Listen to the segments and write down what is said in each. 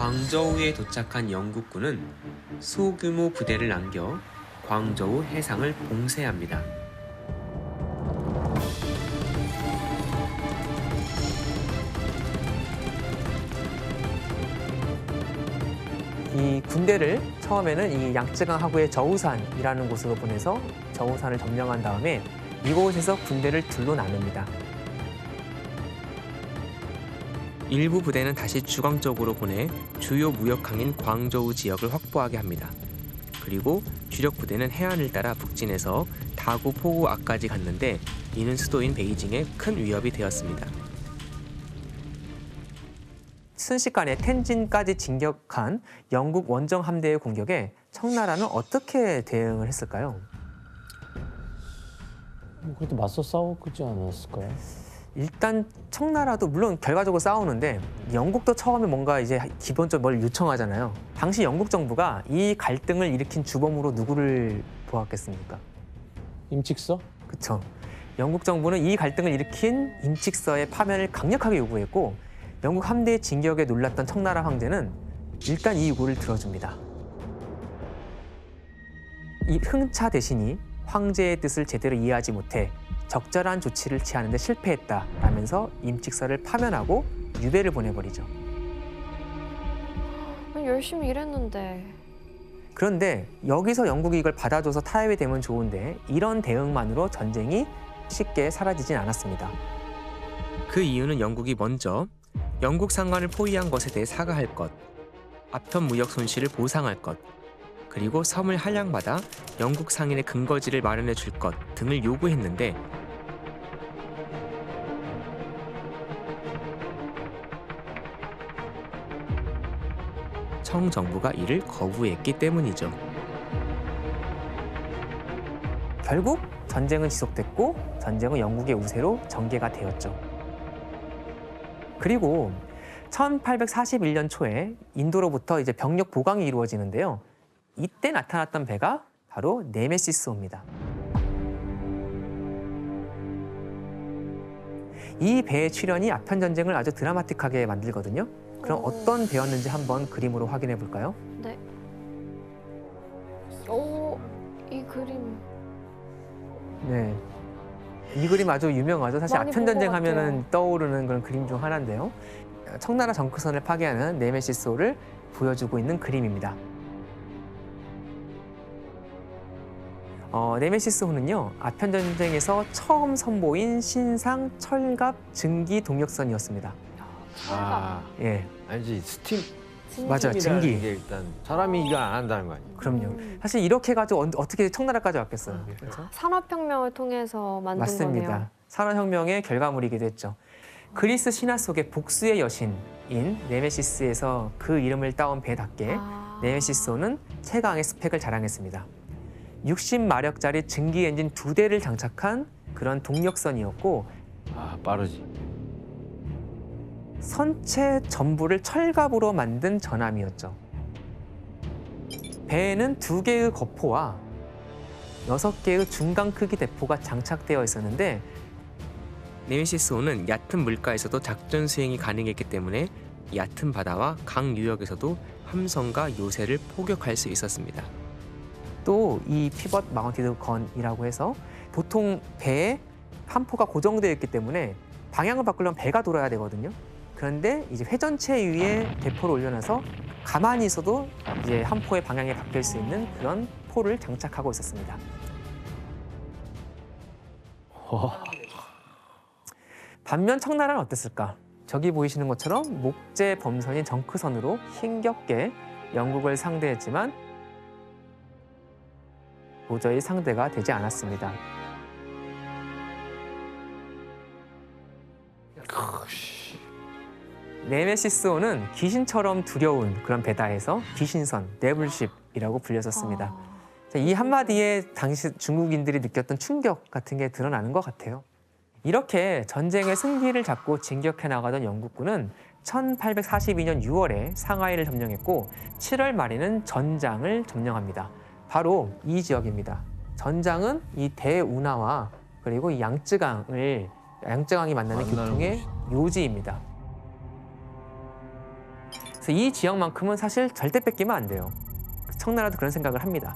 광저우에 도착한 영국군은 소규모 부대를 남겨 광저우 해상을 봉쇄합니다. 이 군대를 처음에는 이 양쯔강 하구의 저우산이라는 곳으로 보내서 저우산을 점령한 다음에 이곳에서 군대를 둘로 나눕니다. 일부 부대는 다시 주광 쪽으로 보내 주요 무역항인 광저우 지역을 확보하게 합니다. 그리고 주력 부대는 해안을 따라 북진해서 다구 포구아까지 갔는데 이는 수도인 베이징에 큰 위협이 되었습니다. 순식간에 텐진까지 진격한 영국 원정 함대의 공격에 청나라는 어떻게 대응을 했을까요? 그래도 맞서 싸우지 않았을까요? 일단 청나라도 물론 결과적으로 싸우는데 영국도 처음에 뭔가 이제 기본적으로 뭘 요청하잖아요. 당시 영국 정부가 이 갈등을 일으킨 주범으로 누구를 보았겠습니까? 임칙서? 그렇죠. 영국 정부는 이 갈등을 일으킨 임칙서의 파면을 강력하게 요구했고 영국 함대의 진격에 놀랐던 청나라 황제는 일단 이 요구를 들어줍니다. 이 흥차 대신이 황제의 뜻을 제대로 이해하지 못해 적절한 조치를 취하는 데 실패했다라면서 임칙서를 파면하고 유배를 보내버리죠. 열심히 일했는데. 그런데 여기서 영국이 이걸 받아줘서 타협이 되면 좋은데 이런 대응만으로 전쟁이 쉽게 사라지진 않았습니다. 그 이유는 영국이 먼저 영국 상관을 포위한 것에 대해 사과할 것, 아편 무역 손실을 보상할 것, 그리고 섬을 할량받아 영국 상인의 근거지를 마련해 줄 것 등을 요구했는데 청 정부가 이를 거부했기 때문이죠. 결국 전쟁은 지속됐고 전쟁은 영국의 우세로 전개가 되었죠. 그리고 1841년 초에 인도로부터 이제 병력 보강이 이루어지는데요. 이때 나타났던 배가 바로 네메시스호입니다. 이 배의 출현이 아편 전쟁을 아주 드라마틱하게 만들거든요. 그럼 어떤 배였는지 한번 그림으로 확인해 볼까요? 네. 오, 이 그림. 네. 이 그림 아주 유명하죠. 사실 많이 아편 본것 전쟁 같아요. 하면은 떠오르는 그런 그림 중 하나인데요. 청나라 정크선을 파괴하는 네메시스호를 보여주고 있는 그림입니다. 네메시스호는요, 아편 전쟁에서 처음 선보인 신상 철갑 증기 동력선이었습니다. 아, 예, 알지. 스팀. 맞아요. 스팀이라는 증기. 게 일단 사람이 이걸 안 한다는 거 아니에요? 그럼요. 사실 이렇게 가지고 어떻게 청나라까지 왔겠어요. 네. 그렇죠? 산업혁명을 통해서 만든 맞습니다. 거네요. 산업혁명의 결과물이기도 했죠. 그리스 신화 속의 복수의 여신인 네메시스에서 그 이름을 따온 배답게 네메시스호는 최강의 스펙을 자랑했습니다. 60마력짜리 증기 엔진 2대를 장착한 그런 동력선이었고 아, 빠르지. 선체 전부를 철갑으로 만든 전함이었죠. 배에는 2개의 거포와 6개의 중간 크기 대포가 장착되어 있었는데 네메시스호는 얕은 물가에서도 작전 수행이 가능했기 때문에 얕은 바다와 강 유역에서도 함선과 요새를 포격할 수 있었습니다. 또 이 피벗 마운티드 건이라고 해서 보통 배에 한 포가 고정되어 있기 때문에 방향을 바꾸려면 배가 돌아야 되거든요. 그런데 이제 회전체 위에 대포를 올려놔서 가만히 있어도 이제 한 포의 방향이 바뀔 수 있는 그런 포를 장착하고 있었습니다. 반면 청나라는 어땠을까? 저기 보이시는 것처럼 목재 범선인 정크선으로 힘겹게 영국을 상대했지만 도저히 상대가 되지 않았습니다. 네메시스호는 귀신처럼 두려운 그런 배다에서 귀신선, 데블십이라고 불렸었습니다. 이 한마디에 당시 중국인들이 느꼈던 충격 같은 게 드러나는 것 같아요. 이렇게 전쟁의 승기를 잡고 진격해 나가던 영국군은 1842년 6월에 상하이를 점령했고 7월 말에는 전장을 점령합니다. 바로 이 지역입니다. 전장은 이 대운하와 그리고 이 양쯔강이 만나는 교통의 요지입니다. 그래서 이 지역만큼은 사실 절대 뺏기면 안 돼요. 청나라도 그런 생각을 합니다.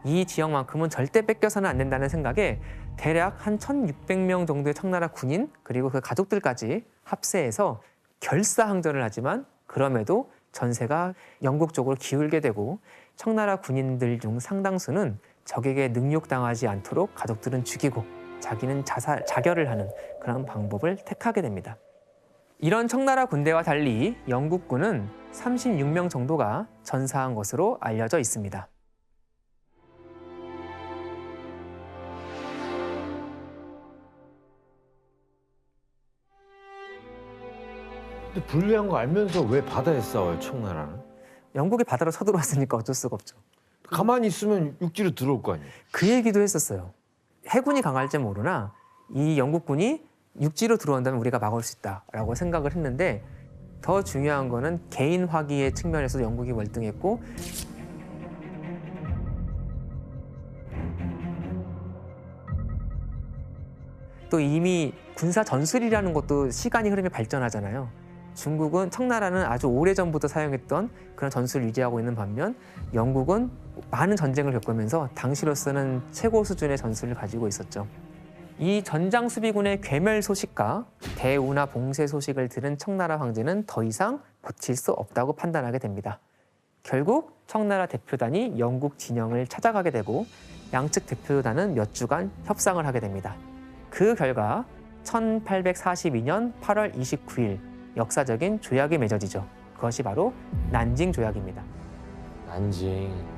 이 지역만큼은 절대 뺏겨서는 안 된다는 생각에 대략 한 1,600명 정도의 청나라 군인 그리고 그 가족들까지 합세해서 결사항전을 하지만 그럼에도 전세가 영국 쪽으로 기울게 되고 청나라 군인들 중 상당수는 적에게 능욕당하지 않도록 가족들은 죽이고 자기는 자결을 하는 그런 방법을 택하게 됩니다. 이런 청나라 군대와 달리 영국군은 36명 정도가 전사한 것으로 알려져 있습니다. 근데 불리한 거 알면서 왜 바다에 싸워요, 청나라는? 영국이 바다로 쳐들어왔으니까 어쩔 수가 없죠. 가만히 있으면 육지로 들어올 거 아니에요? 그 얘기도 했었어요. 해군이 강할지 모르나 이 영국군이 육지로 들어온다면 우리가 막을 수 있다라고 생각을 했는데 더 중요한 거는 개인 화기의 측면에서도 영국이 월등했고 또 이미 군사 전술이라는 것도 시간이 흐르면 발전하잖아요. 중국은 청나라는 아주 오래전부터 사용했던 그런 전술을 유지하고 있는 반면 영국은 많은 전쟁을 겪으면서 당시로서는 최고 수준의 전술을 가지고 있었죠. 이 전장 수비군의 괴멸 소식과 대우나 봉쇄 소식을 들은 청나라 황제는 더 이상 버틸 수 없다고 판단하게 됩니다. 결국 청나라 대표단이 영국 진영을 찾아가게 되고 양측 대표단은 몇 주간 협상을 하게 됩니다. 그 결과 1842년 8월 29일 역사적인 조약이 맺어지죠. 그것이 바로 난징 조약입니다. 난징.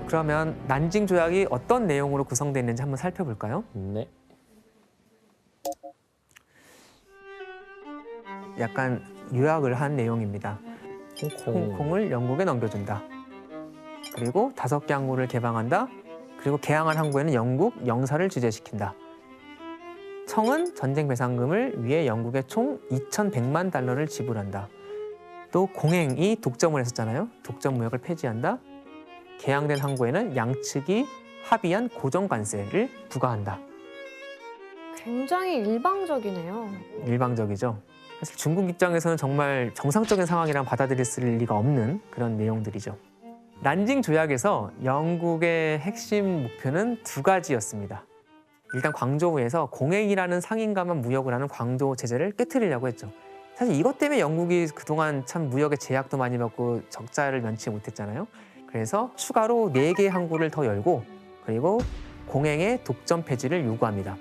그러면 난징 조약이 어떤 내용으로 구성되어 있는지 한번 살펴볼까요? 네. 약간 요약을 한 내용입니다. 홍콩을 영국에 넘겨준다. 그리고 5개 항구를 개방한다. 그리고 개항한 항구에는 영국 영사를 주재시킨다. 청은 전쟁 배상금을 위해 영국에 총 2,100만 달러를 지불한다. 또 공행이 독점을 했었잖아요. 독점 무역을 폐지한다. 개항된 항구에는 양측이 합의한 고정 관세를 부과한다. 굉장히 일방적이네요. 일방적이죠. 사실 중국 입장에서는 정말 정상적인 상황이랑 받아들일 리가 없는 그런 내용들이죠. 난징 조약에서 영국의 핵심 목표는 2가지였습니다. 일단 광저우에서 공행이라는 상인과만 무역을 하는 광저우 제재를 깨트리려고 했죠. 사실 이것 때문에 영국이 그동안 참 무역의 제약도 많이 받고 적자를 면치 못했잖아요. 그래서 추가로 4개의 항구를 더 열고 그리고 공행의 독점 폐지를 요구합니다.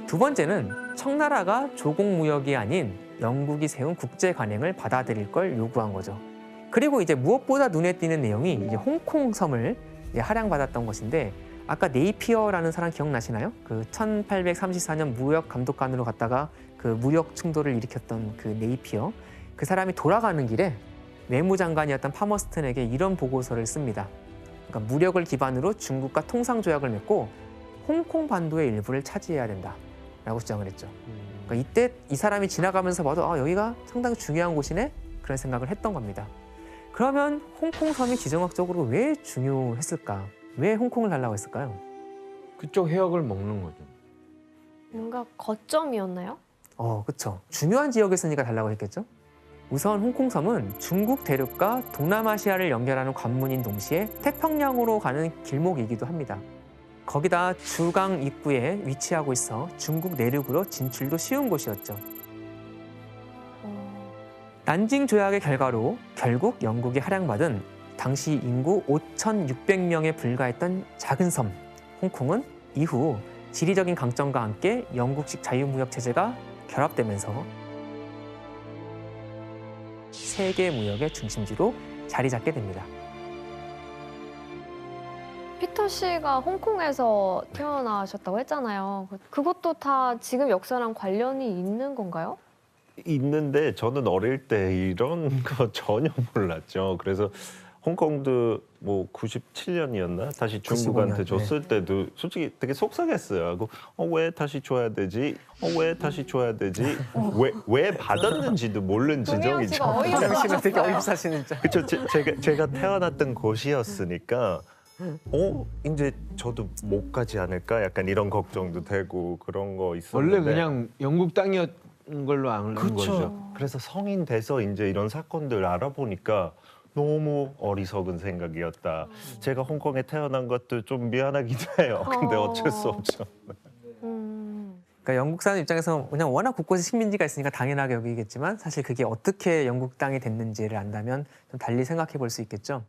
두 번째는 청나라가 조공무역이 아닌 영국이 세운 국제 관행을 받아들일 걸 요구한 거죠. 그리고 이제 무엇보다 눈에 띄는 내용이 이제 홍콩 섬을 할양받았던 것인데 아까 네이피어라는 사람 기억나시나요? 그 1834년 무역 감독관으로 갔다가 그 무역 충돌을 일으켰던 그 네이피어 그 사람이 돌아가는 길에 외무장관이었던 파머스턴에게 이런 보고서를 씁니다. 그러니까 무력을 기반으로 중국과 통상조약을 맺고 홍콩 반도의 일부를 차지해야 된다라고 주장을 했죠. 그러니까 이때 이 사람이 지나가면서 봐도 여기가 상당히 중요한 곳이네 그런 생각을 했던 겁니다. 그러면 홍콩 섬이 지정학적으로 왜 중요했을까? 왜 홍콩을 달라고 했을까요? 그쪽 해역을 먹는 거죠. 뭔가 거점이었나요? 그렇죠. 중요한 지역이었으니까 달라고 했겠죠. 우선 홍콩 섬은 중국 대륙과 동남아시아를 연결하는 관문인 동시에 태평양으로 가는 길목이기도 합니다. 거기다 주강 입구에 위치하고 있어 중국 내륙으로 진출도 쉬운 곳이었죠. 난징 조약의 결과로 결국 영국이 할양받은 당시 인구 5,600명에 불과했던 작은 섬 홍콩은 이후 지리적인 강점과 함께 영국식 자유무역 체제가 결합되면서 세계 무역의 중심지로 자리 잡게 됩니다. 피터 씨가 홍콩에서 태어나셨다고 했잖아요. 그것도 다 지금 역사랑 관련이 있는 건가요? 있는데 저는 어릴 때 이런 거 전혀 몰랐죠. 그래서 홍콩도 뭐 97년이었나 다시 중국한테 95년, 줬을 때도 솔직히 되게 속상했어요. 왜 다시 줘야 되지? 왜 다시 줘야 되지? 왜 받았는지도 모르는 동해영 지정이죠. 씨가 어이없어. 씨가 되게 어이없으시는 줄. 그렇죠. 제가 태어났던 곳이었으니까 이제 저도 못 가지 않을까? 약간 이런 걱정도 되고 그런 거 있었는데 원래 그냥 영국 땅이었던 걸로 아는 거죠. 그렇죠. 그래서 성인 돼서 이제 이런 사건들 알아보니까 너무 어리석은 생각이었다. 제가 홍콩에 태어난 것도 좀 미안하기도 해요. 근데 어쩔 수 없죠. 그러니까 영국 사람 입장에서 그냥 워낙 곳곳에 식민지가 있으니까 당연하게 여기겠지만 사실 그게 어떻게 영국 땅이 됐는지를 안다면 좀 달리 생각해 볼 수 있겠죠.